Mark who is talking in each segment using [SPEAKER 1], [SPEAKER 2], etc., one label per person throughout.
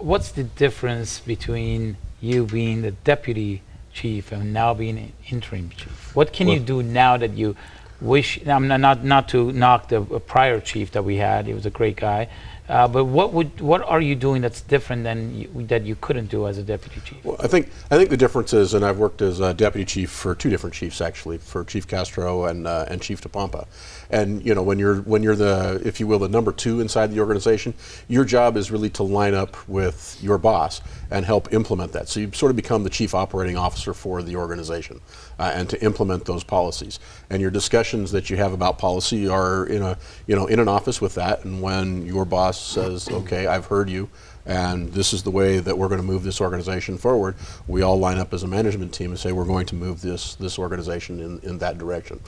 [SPEAKER 1] what's the difference between you being the deputy chief and now being an interim chief? What can you do now that you wish? I'm not to knock the prior chief that we had. He was a great guy. But what are you doing that's different than that you couldn't do as a deputy chief?
[SPEAKER 2] Well, I think the difference is, and I've worked as a deputy chief for two different chiefs actually, for Chief Castro and Chief DePompa. And you know, when you're the, if you will, the number two inside the organization, your job is really to line up with your boss and help implement that. So you sort of become the chief operating officer for the organization and to implement those policies. And your discussions that you have about policy are in an office with that. And when your boss says, okay, I've heard you, and this is the way that we're going to move this organization forward, we all line up as a management team and say we're going to move this organization in that direction.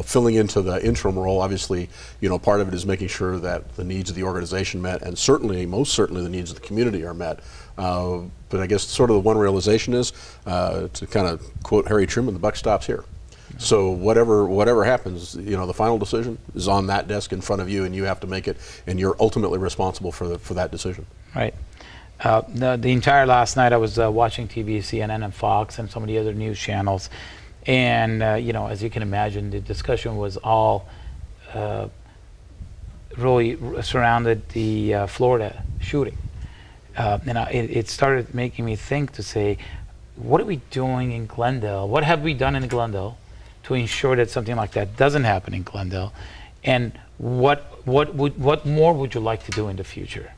[SPEAKER 2] Filling into the interim role, obviously, part of it is making sure that the needs of the organization met, and most certainly the needs of the community are met. But I guess sort of the one realization is, to kind of quote Harry Truman, the buck stops here. So whatever happens, the final decision is on that desk in front of you, and you have to make it, and you're ultimately responsible for that decision.
[SPEAKER 1] Right. The entire last night I was watching TV, CNN, and Fox, and some of the other news channels, and as you can imagine, the discussion was all really surrounded the Florida shooting. It started making me think to say, what are we doing in Glendale? What have we done in Glendale to ensure that something like that doesn't happen in Glendale? And what more would you like to do in the future?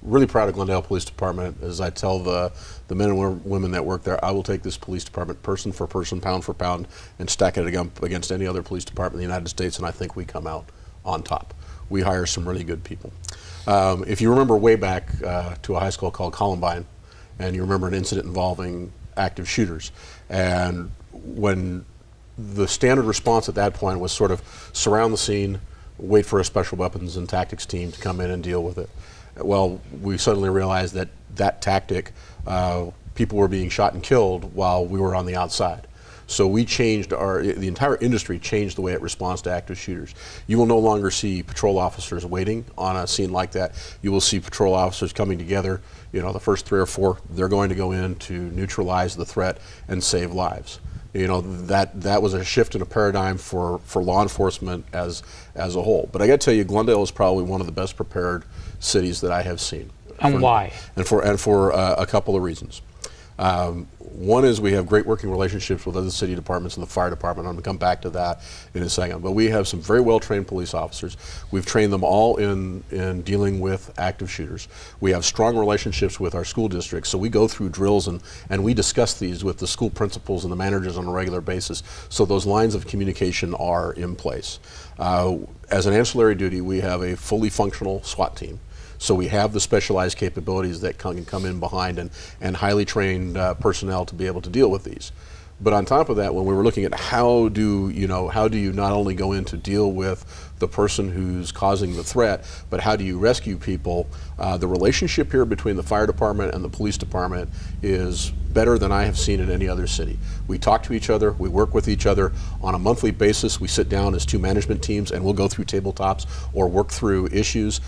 [SPEAKER 2] Really proud of Glendale Police Department. As I tell the men and women that work there, I will take this police department person for person, pound for pound, and stack it against any other police department in the United States, and I think we come out on top. We hire some really good people. If you remember way back to a high school called Columbine, and you remember an incident involving active shooters, and when the standard response at that point was sort of surround the scene, wait for a special weapons and tactics team to come in and deal with it. Well, we suddenly realized that tactic, people were being shot and killed while we were on the outside. So we changed the entire industry changed the way it responds to active shooters. You will no longer see patrol officers waiting on a scene like that. You will see patrol officers coming together. The first 3 or 4, they're going to go in to neutralize the threat and save lives. That was a shift in a paradigm for law enforcement as a whole. But I got to tell you, Glendale is probably one of the best prepared cities that I have seen.
[SPEAKER 1] And why?
[SPEAKER 2] And for a couple of reasons. One is we have great working relationships with other city departments and the fire department. I'm going to come back to that in a second. But we have some very well-trained police officers. We've trained them all in dealing with active shooters. We have strong relationships with our school districts. So we go through drills and we discuss these with the school principals and the managers on a regular basis. So those lines of communication are in place. As an ancillary duty, we have a fully functional SWAT team. So we have the specialized capabilities that can come in behind and highly trained personnel to be able to deal with these. But on top of that, when we were looking at how do you not only go in to deal with the person who's causing the threat, but how do you rescue people, the relationship here between the fire department and the police department is better than I have seen in any other city. We talk to each other, we work with each other on a monthly basis. We sit down as two management teams and we'll go through tabletops or work through issues.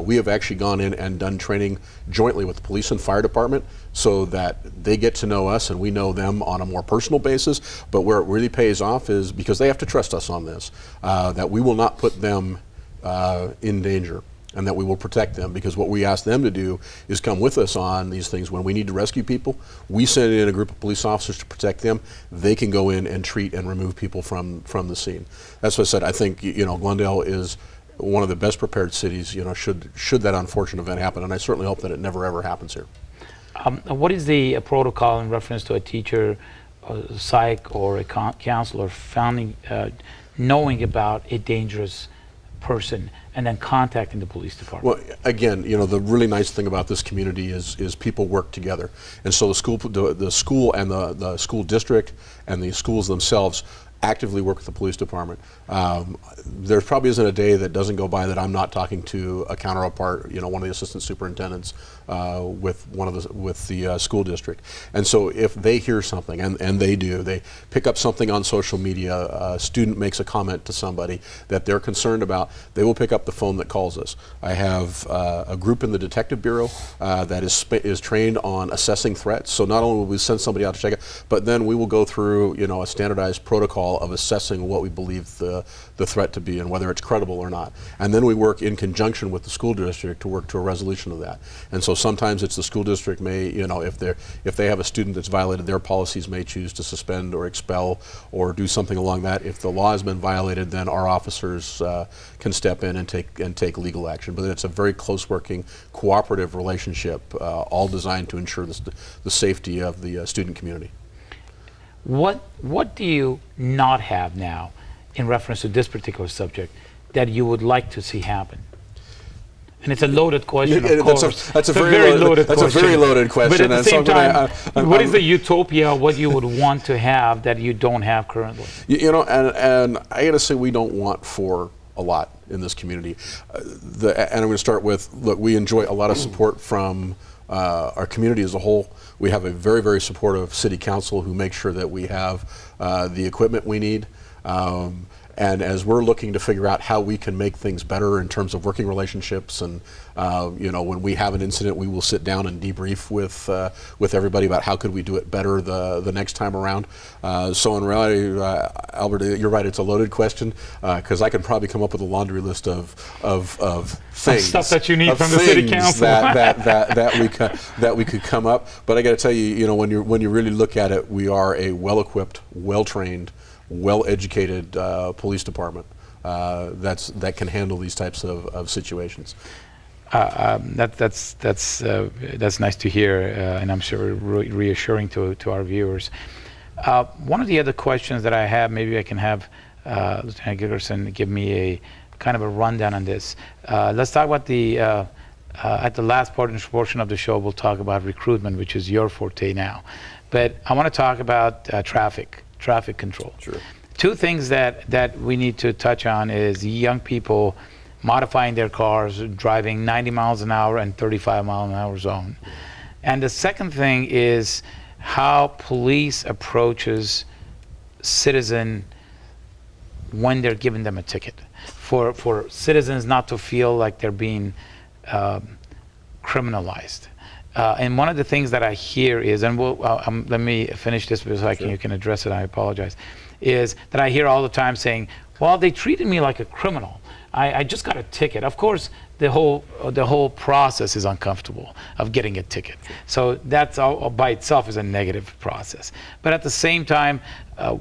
[SPEAKER 2] We have actually gone in and done training jointly with the police and fire department so that they get to know us and we know them on a more personal basis. But where it really pays off is because they have to trust us on this, that we will not put them in danger, and that we will protect them, because what we ask them to do is come with us on these things. When we need to rescue people, we send in a group of police officers to protect them. They can go in and treat and remove people from the scene. That's what I said. I think Glendale is one of the best prepared cities, should that unfortunate event happen, and I certainly hope that it never ever happens here.
[SPEAKER 1] What is the protocol in reference to a teacher, a psych, or a counselor knowing about a dangerous person and then contacting the police department?
[SPEAKER 2] Well, again, the really nice thing about this community is people work together, and so the school and the school district and the schools themselves actively work with the police department. There probably isn't a day that doesn't go by that I'm not talking to a counterpart, you know, one of the assistant superintendents with the school district. And so if they hear something, and they do, they pick up something on social media, a student makes a comment to somebody that they're concerned about, they will pick up the phone that calls us. I have a group in the Detective Bureau that is trained on assessing threats. So not only will we send somebody out to check it, but then we will go through, you know, a standardized protocol of assessing what we believe the threat to be and whether it's credible or not. And then we work in conjunction with the school district to work to a resolution of that. And so sometimes it's the school district may, you know, if they have a student that's violated their policies, may choose to suspend or expel or do something along that. If the law has been violated, then our officers can step in and take legal action. But it's a very close working, cooperative relationship, all designed to ensure the safety of the student community.
[SPEAKER 1] What do you not have now in reference to this particular subject that you would like to see happen? And it's a loaded question, of course.
[SPEAKER 2] That's a very loaded question. That's a very loaded question.
[SPEAKER 1] But at the same time, what is the utopia, what you would want to have that you don't have currently?
[SPEAKER 2] You know, and I got to say, we don't want for a lot in this community. And I'm going to start with, look, we enjoy a lot of support from our community as a whole. We have a very, very supportive city council who make sure that we have the equipment we need. And as we're looking to figure out how we can make things better in terms of working relationships, and you know, when we have an incident, we will sit down and debrief with everybody about how could we do it better the next time around. So in reality, Albert, you're right. It's a loaded question because I could probably come up with a laundry list of things,
[SPEAKER 1] stuff that you need from the city council
[SPEAKER 2] that we could come up. But I got to tell you, you know, when you really look at it, we are a well-equipped, well-trained, well-educated police department that can handle these types of situations.
[SPEAKER 1] That's nice to hear, and I'm sure reassuring to our viewers. One of the other questions that I have, maybe I can have Lieutenant Gigerson give me a kind of a rundown on this. Let's talk about the at the last portion of the show. We'll talk about recruitment, which is your forte now. But I want to talk about traffic control.
[SPEAKER 2] Sure.
[SPEAKER 1] Two things that we need to touch on is young people modifying their cars, driving 90 miles an hour and 35 mile an hour zone. And the second thing is how police approaches citizen when they're giving them a ticket. For citizens not to feel like they're being criminalized. And one of the things that I hear is, and let me finish this so you can address it, I apologize, is that I hear all the time saying, well, they treated me like a criminal. I just got a ticket. Of course, the whole process is uncomfortable of getting a ticket. So that's all by itself is a negative process. But at the same time,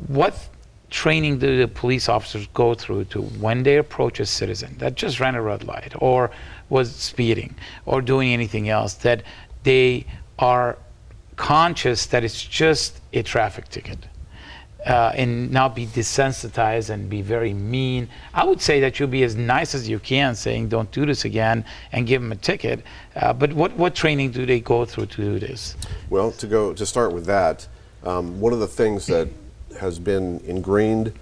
[SPEAKER 1] what training do the police officers go through to when they approach a citizen that just ran a red light or was speeding or doing anything else, that they are conscious that it's just a traffic ticket, and not be desensitized and be very mean? I would say that you'll be as nice as you can, saying don't do this again and give them a ticket. But what training do they go through to do this?
[SPEAKER 3] Well, to start with that, one of the things that has been ingrained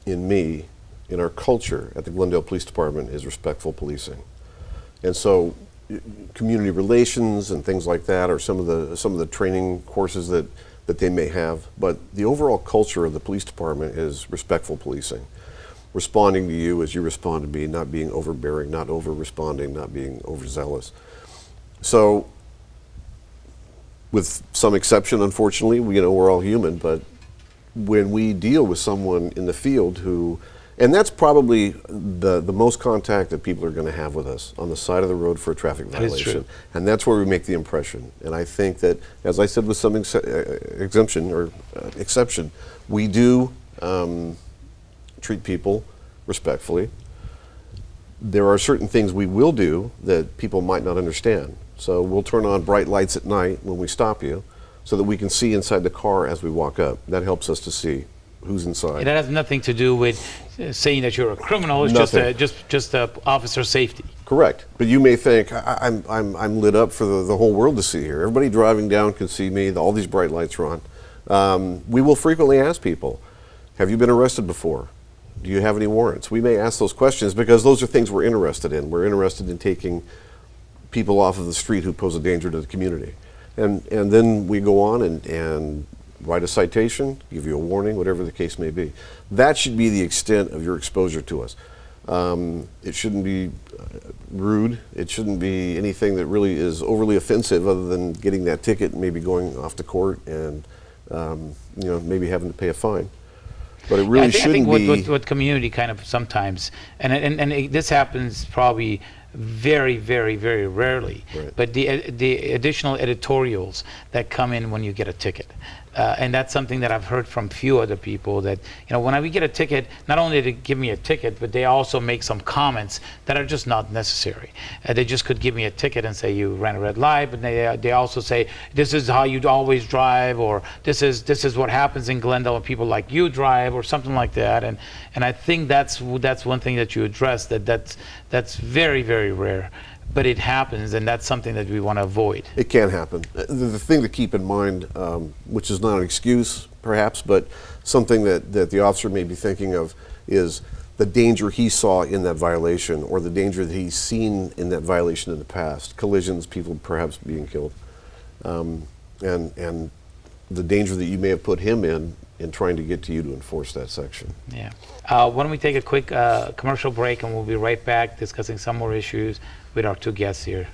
[SPEAKER 3] in me, in our culture at the Glendale Police Department, is respectful policing. And so community relations and things like that are some of the training courses that they may have, but the overall culture of the police department is respectful policing. Responding to you as you respond to me, not being overbearing, not over-responding, not being overzealous. So, with some exception, unfortunately, we're all human, but when we deal with someone in the field who, and that's probably the most contact that people are going to have with us on the side of the road for a traffic violation. And that's where we make the impression. And I think that, as I said, with some exception, we do treat people respectfully. There are certain things we will do that people might not understand. So we'll turn on bright lights at night when we stop you so that we can see inside the car as we walk up. That helps us to see who's inside.
[SPEAKER 1] That has nothing to do with saying that you're a criminal. It's just officer safety.
[SPEAKER 3] Correct. But you may think I'm lit up for the whole world to see here. Everybody driving down can see me. All these bright lights are on. We will frequently ask people, Have you been arrested before? Do you have any warrants? We may ask those questions because those are things we're interested in. We're interested in taking people off of the street who pose a danger to the community. And then we go on and write a citation, give you a warning, whatever the case may be. That should be the extent of your exposure to us. It shouldn't be rude. It shouldn't be anything that really is overly offensive other than getting that ticket and maybe going off to court and maybe having to pay a fine. But it really shouldn't be.
[SPEAKER 1] I think what community kind of sometimes, and this happens probably very, very, very rarely,
[SPEAKER 3] Right.
[SPEAKER 1] but the additional editorials that come in when you get a ticket. And that's something that I've heard from few other people, that when we get a ticket, not only they give me a ticket, but they also make some comments that are just not necessary. They just could give me a ticket and say you ran a red light, but they also say this is how you'd always drive, or this is what happens in Glendale when people like you drive, or something like that. And I think that's one thing that you address, that's very, very rare. But it happens, and that's something that we want to avoid.
[SPEAKER 3] It can happen. The thing to keep in mind, which is not an excuse perhaps, but something that the officer may be thinking of, is the danger he saw in that violation, or the danger that he's seen in that violation in the past. Collisions, people perhaps being killed, and the danger that you may have put him in trying to get to you to enforce that section.
[SPEAKER 1] Yeah. Why don't we take a quick commercial break, and we'll be right back discussing some more issues with our two guests here.